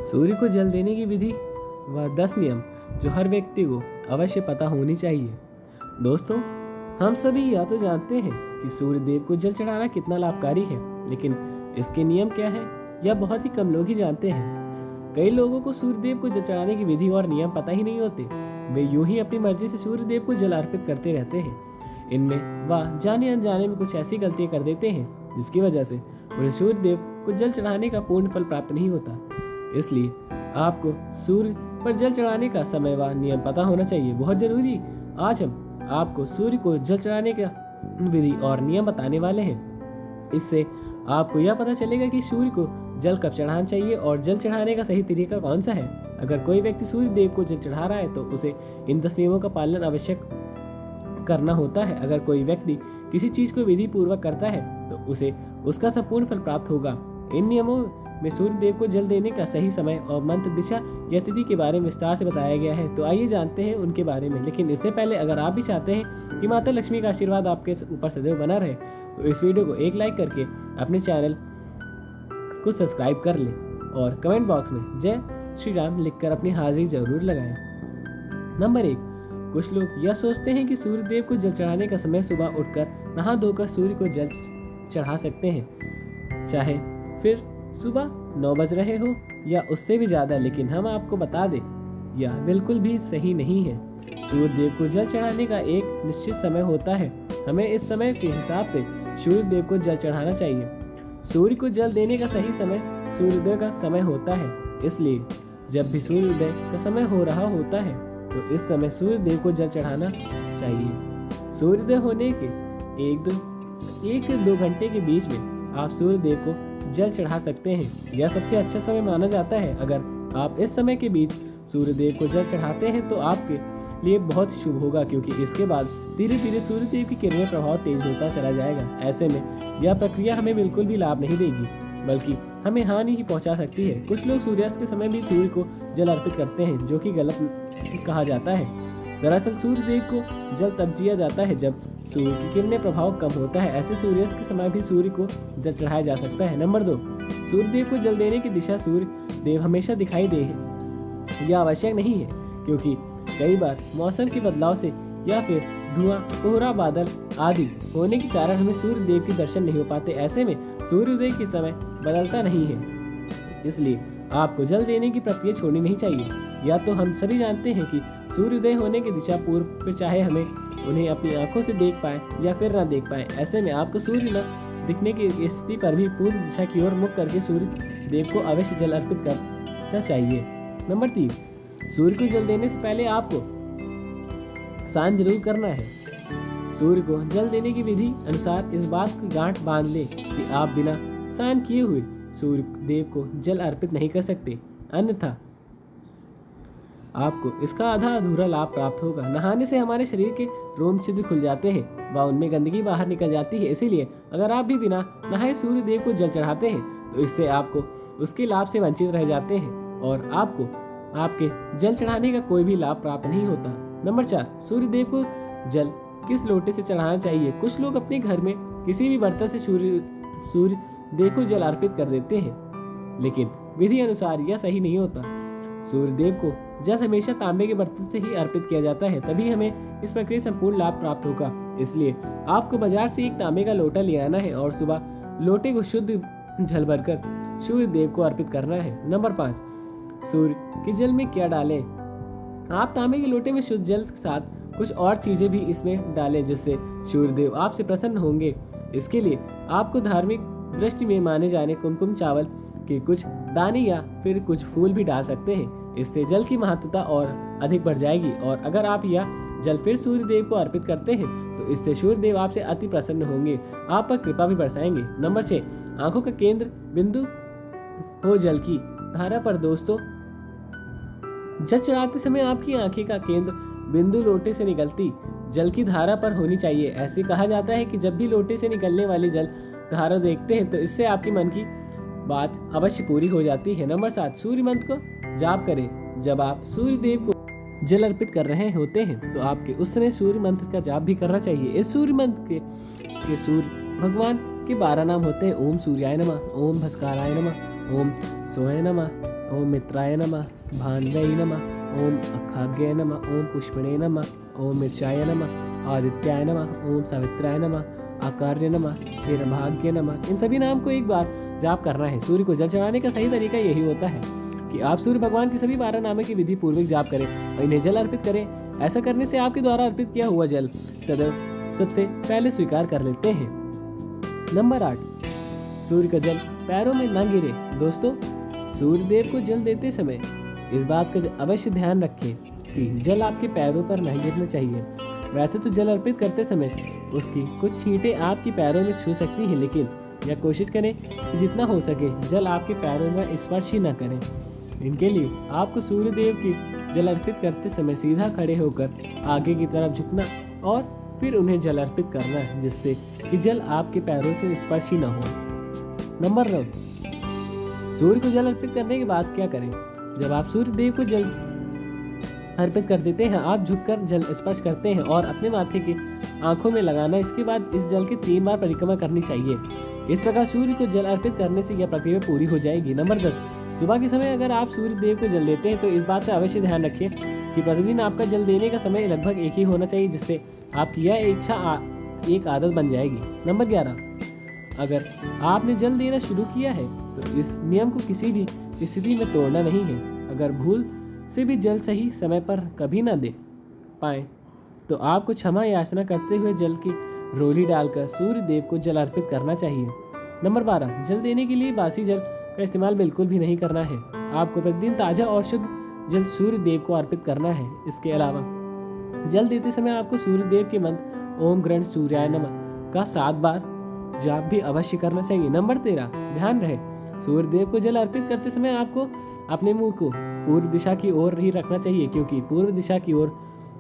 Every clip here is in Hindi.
सूर्य को जल देने की विधि व 10 नियम जो हर व्यक्ति को अवश्य पता होनी चाहिए। दोस्तों, हम सभी या तो जानते हैं कि सूर्य देव को जल चढ़ाना कितना लाभकारी है, लेकिन इसके नियम क्या हैं यह बहुत ही कम लोग ही जानते हैं। कई लोगों को सूर्य देव को जल चढ़ाने की विधि और नियम पता ही नहीं होते। वे यूं ही अपनी मर्जी से सूर्य देव को जल अर्पित करते रहते हैं। इनमें वह जाने अनजाने में कुछ ऐसी गलतियां कर देते हैं जिसकी वजह से उन्हें सूर्य देव को जल चढ़ाने का पूर्ण फल प्राप्त नहीं होता। इसलिए आपको सूर्य पर जल चढ़ाने का समय व नियम पता होना चाहिए, बहुत जरूरी। आज हम आपको सूर्य को जल चढ़ाने का विधि और नियम बताने वाले हैं। इससे आपको यह पता चलेगा कि सूर्य को जल कब चढ़ाना चाहिए और जल चढ़ाने का सही तरीका कौन सा है। अगर कोई व्यक्ति सूर्य देव को जल चढ़ा रहा है तो उसे इन 10 नियमों का पालन आवश्यक करना होता है। अगर कोई व्यक्ति किसी चीज को विधि पूर्वक करता है तो उसे उसका संपूर्ण फल प्राप्त होगा। इन नियमों में सूर्य देव को जल देने का सही समय और मंत्र, दिशा या तिथि के बारे में विस्तार से बताया गया है। तो आइए जानते हैं उनके बारे में। लेकिन इससे पहले अगर आप भी चाहते हैं कि माता लक्ष्मी का आशीर्वाद आपके ऊपर सदैव बना रहे तो इस वीडियो को एक लाइक करके अपने चैनल को सब्सक्राइब कर लें और कमेंट बॉक्स में जय श्री राम लिखकर अपनी हाजिरी जरूर लगाएं। नंबर 1, कुछ लोग यह सोचते हैं कि सूर्य देव को जल चढ़ाने का समय सुबह उठकर नहा धोकर सूर्य को जल चढ़ा सकते हैं, चाहे फिर सुबह 9 बज रहे हो या उससे भी ज्यादा। लेकिन हम आपको बता दें यह बिल्कुल भी सही नहीं है। सूर्य देव को जल चढ़ाने का एक निश्चित समय होता है। हमें इस समय के हिसाब से सूर्य देव को जल चढ़ाना चाहिए। सूर्य को जल देने का सही समय सूर्योदय का समय होता है। इसलिए जब भी सूर्योदय का समय हो रहा होता है तो इस समय सूर्य देव को जल चढ़ाना चाहिए। सूर्योदय होने के 1 से 2 घंटे के बीच में आप सूर्य देव को जल चढ़ा सकते हैं। यह सबसे अच्छा समय माना जाता है। अगर आप इस समय के बीच सूर्य देव को जल चढ़ाते हैं तो आपके लिए बहुत शुभ होगा, क्योंकि इसके बाद धीरे धीरे सूर्य देव की किरणें प्रभाव तेज होता चला जाएगा। ऐसे में यह प्रक्रिया हमें बिल्कुल भी लाभ नहीं देगी, बल्कि हमें हानि ही पहुंचा सकती है। कुछ लोग सूर्यास्त के समय भी सूर्य को जल अर्पित करते हैं, जो कि गलत कहा जाता है। दरअसल सूर्य देव को जल तब दिया जाता है जब सूर्य की किरणें प्रभाव कम होता है। ऐसे सूर्यास्त के समय भी सूर्य को जल चढ़ाया जा सकता है। नंबर 2, सूर्य देव को जल देने की दिशा सूर्य देव हमेशा दिखाई दे यह आवश्यक नहीं है, क्योंकि कई बार मौसम के बदलाव से या फिर धुआं, कोहरा, बादल आदि होने के कारण हमें सूर्य देव के दर्शन नहीं हो पाते। ऐसे में सूर्योदय के समय बदलता नहीं है, इसलिए आपको जल देने की प्रक्रिया छोड़नी नहीं चाहिए। या तो हम सभी जानते हैं कि सूर्योदय होने की दिशा पूर्व, फिर चाहे हमें उन्हें अपनी आंखों से देख पाए या फिर न देख पाए। ऐसे में आपको सूर्य न दिखने की स्थिति पर भी पूर्व दिशा की ओर मुख करके सूर्य देव को अवश्य जल अर्पित करना चाहिए। नंबर 3, सूर्य को जल देने से पहले आपको स्नान जरूर करना है। सूर्य को जल देने की विधि अनुसार इस बात की गांठ बांध ले कि आप बिना स्नान किए हुए सूर्य देव को जल अर्पित नहीं कर सकते, अन्यथा आपको इसका आधा अधूरा लाभ प्राप्त होगा। नहाने से हमारे शरीर के रोम छिद्र खुल जाते हैं व उनमें गंदगी बाहर निकल जाती है। इसीलिए अगर आप भी बिना नहाए सूर्य देव को जल चढ़ाते हैं तो इससे आपको उसके लाभ से वंचित रह जाते हैं और आपको आपके जल चढ़ाने का कोई भी लाभ प्राप्त नहीं होता। नंबर 4, सूर्य देव को जल किस लोटे से चढ़ाना चाहिए। कुछ लोग अपने घर में किसी भी बर्तन से सूर्य देव को जल अर्पित कर देते हैं, लेकिन विधि अनुसार यह सही नहीं होता। सूर्य देव को जल हमेशा तांबे के बर्तन से ही अर्पित किया जाता है, तभी हमें इस प्रक्रिया संपूर्ण लाभ प्राप्त होगा। इसलिए आपको बाजार से एक तांबे का लोटा ले आना है और सुबह लोटे को शुद्ध जल भरकर सूर्य देव को अर्पित करना है। नंबर 5, सूर्य के जल में क्या डालें। आप तांबे के लोटे में शुद्ध जल के साथ कुछ और चीजें भी इसमें डालें, जिससे सूर्य देव आपसे प्रसन्न होंगे। इसके लिए आपको धार्मिक दृष्टि में माने जाने कुमकुम चावल के कुछ दाने या फिर कुछ फूल भी डाल सकते हैं। इससे जल की महत्वता और अधिक बढ़ जाएगी और अगर आप यह जल फिर सूर्य देव को अर्पित करते हैं तो इससे सूर्य देव आपसे अति प्रसन्न होंगे, आप पर कृपा भी बरसाएंगे। नंबर 6, आंखों का केंद्र बिंदु हो जल की धारा पर। दोस्तों, जल चढ़ाते समय आपकी आंखें का केंद्र बिंदु लोटे से निकलती जल की धारा पर होनी चाहिए। ऐसे कहा जाता है कि जब भी लोटे से निकलने वाली जल धारा देखते हैं तो इससे आपकी मन की बात अवश्य पूरी हो जाती है। नंबर 7, सूर्य मंत्र को जाप करें। जब आप सूर्य देव को जल अर्पित कर रहे होते हैं तो आपके उस समय सूर्य मंत्र का जाप भी करना चाहिए। इस सूर्य मंत्र के सूर्य भगवान के 12 नाम होते हैं। ओम सूर्याय नमः, ओम भास्कराय नमः, ओम सोहाय नमः, ओम मित्राय नमः, भान्वै नमः, ओम अखाग्याय नमः, ओम पुष्पिणे नमः, ओम मिर्चाय नमः, आदित्याय नमः, ओम सावित्राय नमः, आकार्य नमः, वीरभाग्य नमः। इन सभी नाम को एक बार जाप करना है। सूर्य को जल चढ़ाने का सही तरीका यही होता है कि आप सूर्य भगवान की सभी 12 नामों की विधि पूर्वक जाप करें और इन्हें जल अर्पित करें। ऐसा करने से आपके द्वारा अर्पित किया हुआ जल सदैव सबसे पहले स्वीकार कर लेते हैं। नंबर 8, सूर्य का जल पैरों में न गिरे। दोस्तों, सूर्य देव को जल देते समय इस बात का अवश्य ध्यान रखें कि जल आपके पैरों पर नहीं गिरना चाहिए। वैसे तो जल अर्पित करते समय उसकी कुछ छींटें आपके पैरों में छू सकती हैं, लेकिन यह कोशिश करें कि जितना हो सके जल आपके पैरों में स्पर्श ही न करें। इनके लिए आपको सूर्य देव की जल अर्पित करते समय सीधा खड़े होकर आगे की तरफ झुकना और फिर उन्हें जल अर्पित करना है, जिससे कि जल आपके पैरों के स्पर्श ही न हो। नंबर 9, सूर्य को जल अर्पित करने के बाद क्या करें। जब आप सूर्य देव को जल अर्पित कर देते हैं, आप झुककर जल स्पर्श करते हैं और अपने माथे की आंखों में लगाना। इसके बाद इस जल की 3 बार परिक्रमा करनी चाहिए। इस प्रकार सूर्य को जल अर्पित करने से यह प्रक्रिया पूरी हो जाएगी। नंबर 10, सुबह के समय अगर आप सूर्य देव को जल देते हैं तो इस बात का अवश्य ध्यान रखिए कि प्रतिदिन आपका जल देने का समय लगभग एक ही होना चाहिए, जिससे आपकी यह इच्छा एक आदत बन जाएगी। नंबर 11, अगर आपने जल देना शुरू किया है तो इस नियम को किसी भी स्थिति में तोड़ना नहीं है। अगर भूल से भी जल सही समय पर कभी ना दे पाए तो आपको क्षमा याचना करते हुए जल की रोली डालकर सूर्य देव को जल अर्पित करना चाहिए। नंबर 12, जल देने के लिए बासी जल का इस्तेमाल बिल्कुल भी नहीं करना है। आपको प्रतिदिन ताज़ा और शुद्ध जल सूर्य देव को अर्पित करना है। इसके अलावा जल देते समय आपको सूर्य देव के मंत्र ओम ग्रहण सूर्याय नमः का 7 बार जाप भी अवश्य करना चाहिए। नंबर 13, ध्यान रहे सूर्य देव को जल अर्पित करते समय आपको अपने मुंह को पूर्व दिशा की ओर ही रखना चाहिए, क्योंकि पूर्व दिशा की ओर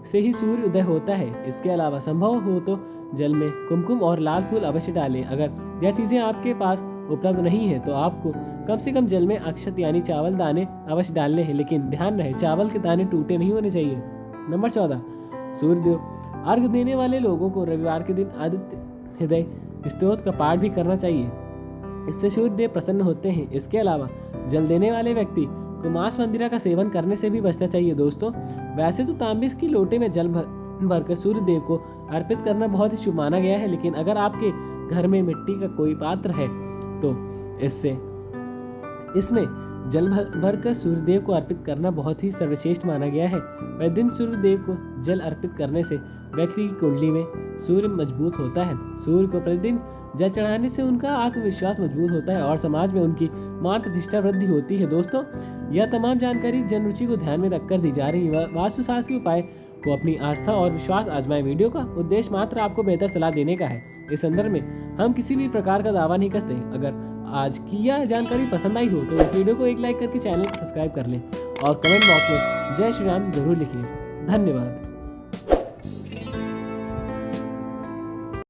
से ही सूर्य उदय होता है। इसके अलावा संभव हो तो जल में कुमकुम और लाल फूल अवश्य डालें। अगर यह चीज़ें आपके पास उपलब्ध नहीं है तो आपको कम से कम जल में अक्षत यानी चावल दाने अवश्य डालने हैं, लेकिन ध्यान रहे चावल के दाने टूटे नहीं होने चाहिए। नंबर 14, सूर्य देव अर्घ देने वाले लोगों को रविवार के दिन आदित्य हृदय स्तोत्र का पाठ भी करना चाहिए। इससे सूर्य देव प्रसन्न होते हैं। इसके अलावा जल देने वाले व्यक्ति को मांस मंदिरा का सेवन करने से भी बचना चाहिए। दोस्तों, वैसे तो तांबे की लोटे में जल भरकर सूर्य देव को अर्पित करना बहुत ही शुभ माना गया है, लेकिन अगर आपके घर में मिट्टी का कोई पात्र है तो इसमें जल भरकर सूर्य देव को अर्पित करना बहुत ही सर्वश्रेष्ठ माना गया है। प्रतिदिन सूर्य देव को जल अर्पित करने से व्यक्ति की कुंडली में सूर्य मजबूत होता है। सूर्य को प्रतिदिन जल चढ़ाने से उनका आत्मविश्वास मजबूत होता है और समाज में उनकी मान प्रतिष्ठा वृद्धि होती है। दोस्तों, यह तमाम जानकारी जन रुचि को ध्यान में रखकर दी जा रही है। वास्तुशास्त्र के उपाय को अपनी आस्था और विश्वास आजमाएं। वीडियो का उद्देश्य मात्र आपको बेहतर सलाह देने का है। इस संदर्भ में हम किसी भी प्रकार का दावा नहीं करते। अगर आज की यह जानकारी पसंद आई हो तो इस वीडियो को एक लाइक करके चैनल को सब्सक्राइब कर लें और कमेंट बॉक्स में जय श्री राम जरूर लिखिए। धन्यवाद।